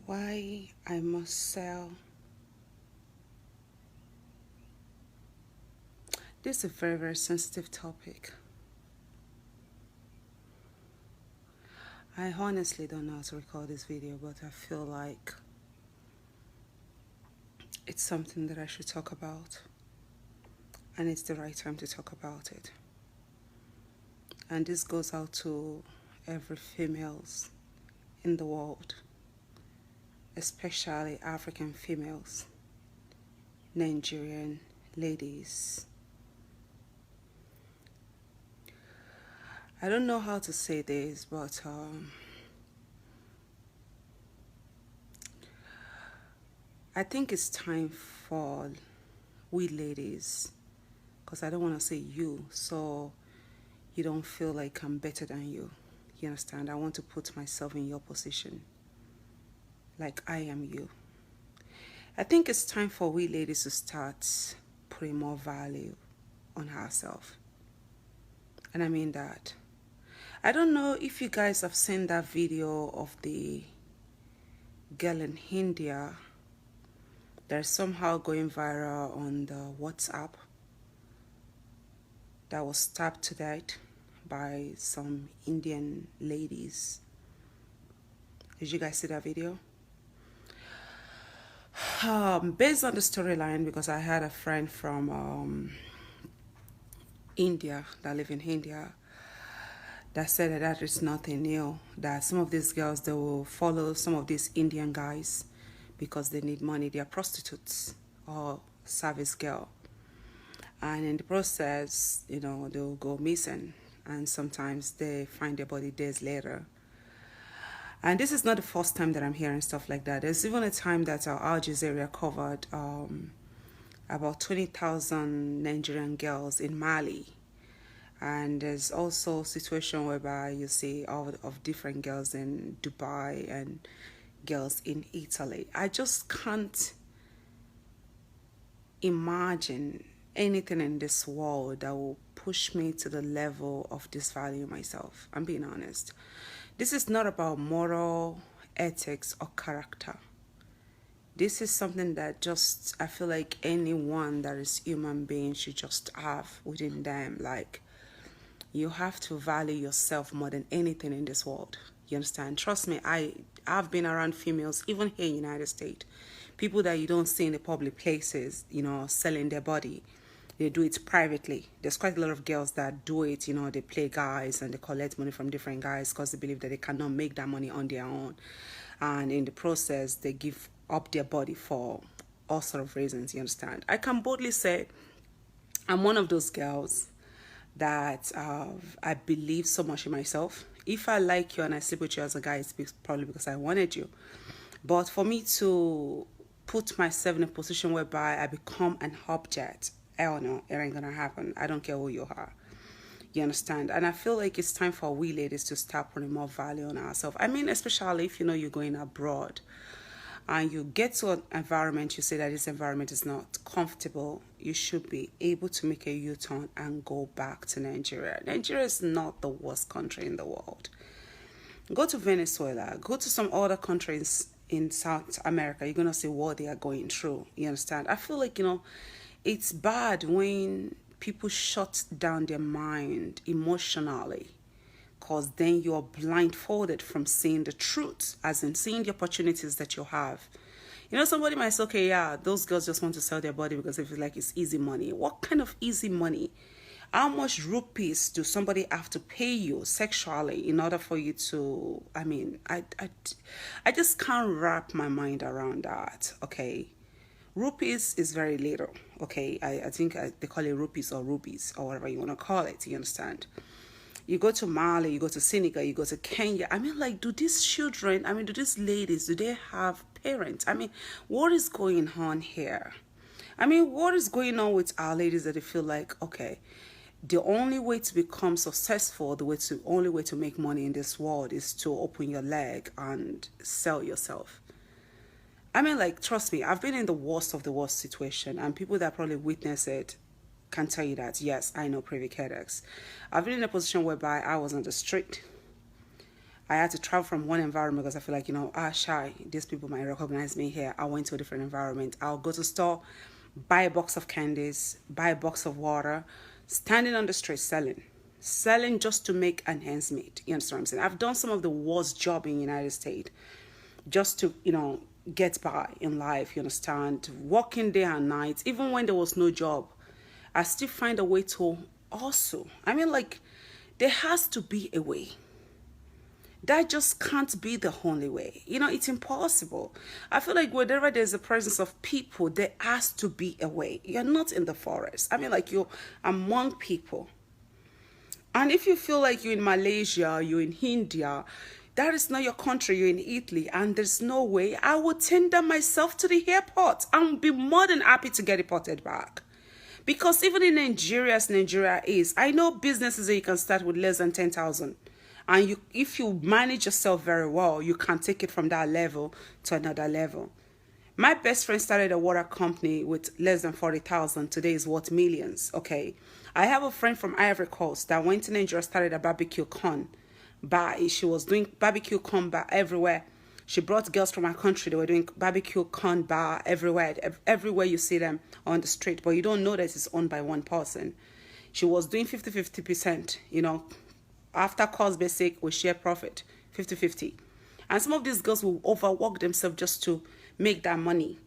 Why I must sell. This is a very, very sensitive topic. I honestly don't know how to record this video, but I feel like it's something that I should talk about, and it's the right time to talk about it. And this goes out to every females in the world, especially African females, Nigerian ladies. I don't know how to say this, but I think it's time for we ladies, because I don't want to say you, so you don't feel like I'm better than you. You understand? I want to put myself in your position, like I am you. I think it's time for we ladies to start putting more value on ourselves. And I mean that. I don't know if you guys have seen that video of the girl in India that's somehow going viral on the WhatsApp that was stabbed to death by some Indian ladies. Did you guys see that video? Based on the storyline, because I had a friend from India that live in India that said that is nothing new, that some of these girls, they will follow some of these Indian guys because they need money. They are prostitutes or service girl, and in the process, you know, they'll go missing, and sometimes they find their body days later. And this is not the first time that I'm hearing stuff like that. There's even a time that our Al Jazeera covered about 20,000 Nigerian girls in Mali. And there's also a situation whereby you see all of different girls in Dubai and girls in Italy. I just can't imagine anything in this world that will push me to the level of disvaluing myself. I'm being honest. This is not about moral, ethics, or character. This is something that just, I feel like anyone that is human being should just have within them. Like, you have to value yourself more than anything in this world. You understand? Trust me, I've been around females, even here in the United States. People that you don't see in the public places, you know, selling their body. They do it privately. There's quite a lot of girls that do it, you know, they play guys and they collect money from different guys because they believe that they cannot make that money on their own. And in the process, they give up their body for all sort of reasons, you understand? I can boldly say I'm one of those girls that I believe so much in myself. If I like you and I sleep with you as a guy, it's probably because I wanted you. But for me to put myself in a position whereby I become an object, hell no, it ain't gonna happen. I don't care who you are. You understand? And I feel like it's time for we ladies to start putting more value on ourselves. I mean, especially if you know you're going abroad and you get to an environment, you say that this environment is not comfortable, you should be able to make a U-turn and go back to Nigeria. Nigeria is not the worst country in the world. Go to Venezuela, go to some other countries in South America, you're going to see what they are going through. You understand? I feel like, you know, it's bad when people shut down their mind emotionally, because then you're blindfolded from seeing the truth, as in seeing the opportunities that you have. You know, somebody might say, okay, yeah, those girls just want to sell their body because they feel like it's easy money. What kind of easy money? How much rupees do somebody have to pay you sexually in order for you to, I mean, I just can't wrap my mind around that, okay? Rupees is very little, okay? I think they call it rupees or rupees or whatever you want to call it, you understand? You go to Mali, you go to Senegal, you go to Kenya. I mean, like, do these children, I mean, do these ladies, do they have parents? I mean, what is going on here? I mean, what is going on with our ladies that they feel like, okay, the only way to become successful, the only way to make money in this world is to open your leg and sell yourself? I mean, like, trust me, I've been in the worst of the worst situation, and people that probably witness it can tell you that, yes, I know Privi Cadeaxe. I've been in a position whereby I was on the street. I had to travel from one environment because I feel like, shy, these people might recognize me here. I went to a different environment. I'll go to store, buy a box of candies, buy a box of water, standing on the street selling just to make an ends meet. You understand what I'm saying? I've done some of the worst job in the United States just to, get by in life, you understand? Working day and night, even when there was no job, I still find a way to also. I mean, like, there has to be a way. That just can't be the only way. It's impossible. I feel like whenever there's a presence of people, there has to be a way. You're not in the forest. I mean, like, you're among people. And if you feel like you're in Malaysia, you're in India, that is not your country, you're in Italy, and there's no way, I would tender myself to the airport and be more than happy to get deported back. Because even in Nigeria, as Nigeria is, I know businesses that you can start with less than 10,000. And if you manage yourself very well, you can take it from that level to another level. My best friend started a water company with less than 40,000. Today is worth millions, okay? I have a friend from Ivory Coast that went to Nigeria, started a barbecue corn bar. She was doing barbecue corn bar everywhere. She brought girls from our country. They were doing barbecue corn bar everywhere. Everywhere you see them on the street. But you don't know that it's owned by one person. She was doing 50-50%, After cost basic, we share profit, 50-50. And some of these girls will overwork themselves just to make that money.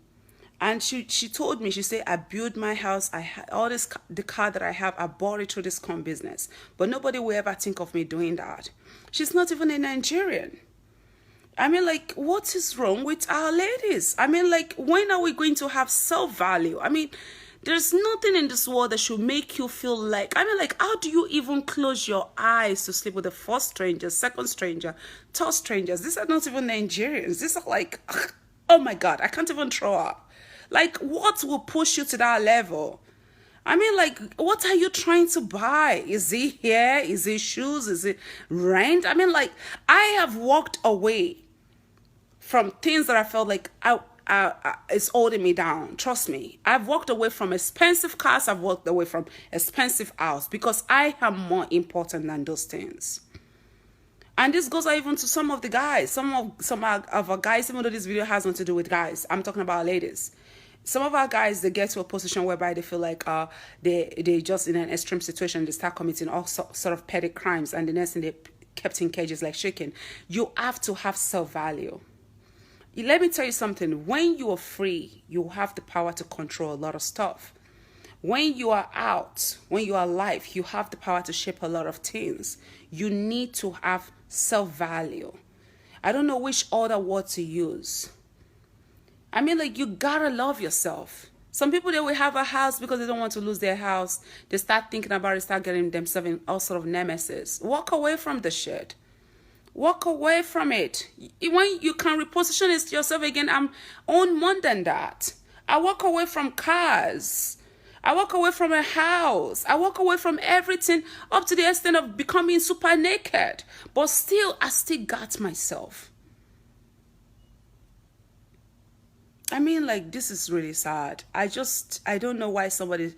And she told me, she said, I built my house, the car that I have, I bought it through this corn business. But nobody will ever think of me doing that. She's not even a Nigerian. I mean, like, what is wrong with our ladies? I mean, like, when are we going to have self-value? I mean, there's nothing in this world that should make you feel like, I mean, like, how do you even close your eyes to sleep with the first stranger, second stranger, third strangers? These are not even Nigerians. These are like, oh my God, I can't even throw up. Like, what will push you to that level? I mean, like, what are you trying to buy? Is it hair? Is it shoes? Is it rent? I mean, like, I have walked away from things that I felt like it's holding me down. Trust me. I've walked away from expensive cars. I've walked away from expensive house because I am more important than those things. And this goes even to some of the guys. Some of our guys, even though this video has nothing to do with guys, I'm talking about ladies. Some of our guys, they get to a position whereby they feel like they just in an extreme situation, they start committing all sort of petty crimes, and the next thing they kept in cages like chicken. You have to have self-value. Let me tell you something. When you are free, you have the power to control a lot of stuff. When you are out, when you are alive, you have the power to shape a lot of things. You need to have self-value. I don't know which other word to use. I mean, like, you gotta love yourself. Some people, they will have a house because they don't want to lose their house. They start thinking about it, start getting themselves in all sort of nemesis. Walk away from the shit. Walk away from it. When you can reposition it yourself again, I'm on more than that. I walk away from cars. I walk away from a house. I walk away from everything up to the extent of becoming super naked. But still, I still got myself. I mean, like, this is really sad. I don't know why somebody,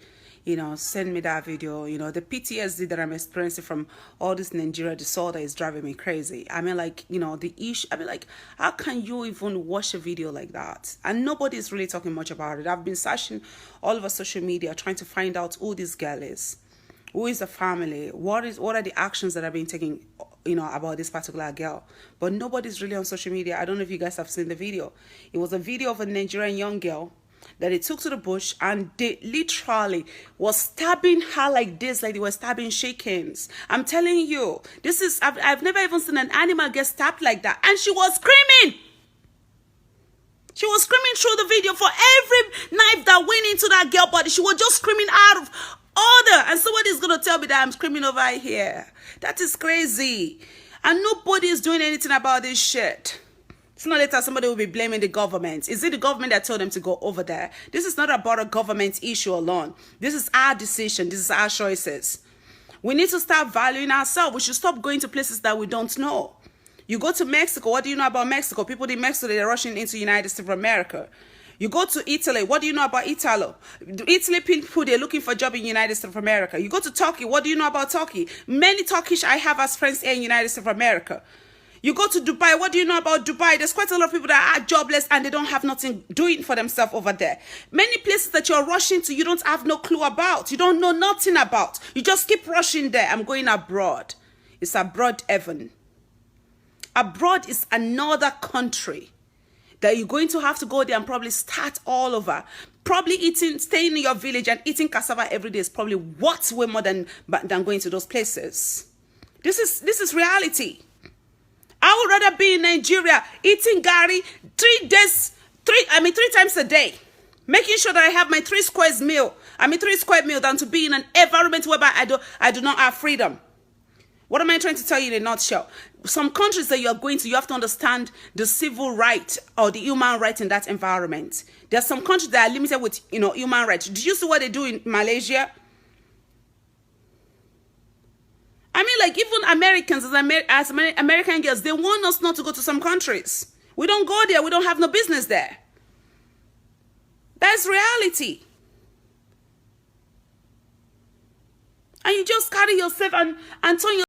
send me that video. The PTSD that I'm experiencing from all this Nigeria disorder is driving me crazy. I mean, like, the issue, I mean, like, how can you even watch a video like that? And nobody's really talking much about it. I've been searching all over social media trying to find out who this girl is. Who is the family? What are the actions that are being taken, about this particular girl? But nobody's really on social media. I don't know if you guys have seen the video. It was a video of a Nigerian young girl that they took to the bush, and they literally was stabbing her like this, like they were stabbing chickens. I'm telling you, I've never even seen an animal get stabbed like that. And she was screaming. She was screaming through the video. For every knife that went into that girl body, she was just screaming out of order. And somebody's going to tell me that I'm screaming over here. That is crazy. And nobody is doing anything about this shit. Sooner or later, somebody will be blaming the government. Is it the government that told them to go over there? This is not about a government issue alone. This is our decision. This is our choices. We need to start valuing ourselves. We should stop going to places that we don't know. You go to Mexico. What do you know about Mexico? People in Mexico, they're rushing into the United States of America. You go to Italy. What do you know about Italy? Italy people, they're looking for a job in the United States of America. You go to Turkey. What do you know about Turkey? Many Turkish I have as friends here in the United States of America. You go to Dubai, what do you know about Dubai? There's quite a lot of people that are jobless and they don't have nothing doing for themselves over there. Many places that you're rushing to, you don't have no clue about. You don't know nothing about. You just keep rushing there. I'm going abroad. It's abroad heaven. Abroad is another country that you're going to have to go there and probably start all over. Probably staying in your village and eating cassava every day is probably worth way more than going to those places. This is reality. I would rather be in Nigeria eating gari 3 times a day, making sure that I have my 3 square meal than to be in an environment whereby I do not have freedom. What am I trying to tell you in a nutshell? Some countries that you are going to, you have to understand the civil right or the human right in that environment. There are some countries that are limited with, human rights. Did you see what they do in Malaysia? I mean, like, even Americans, as American girls, they want us not to go to some countries. We don't go there. We don't have no business there. That's reality. And you just carry yourself and turn your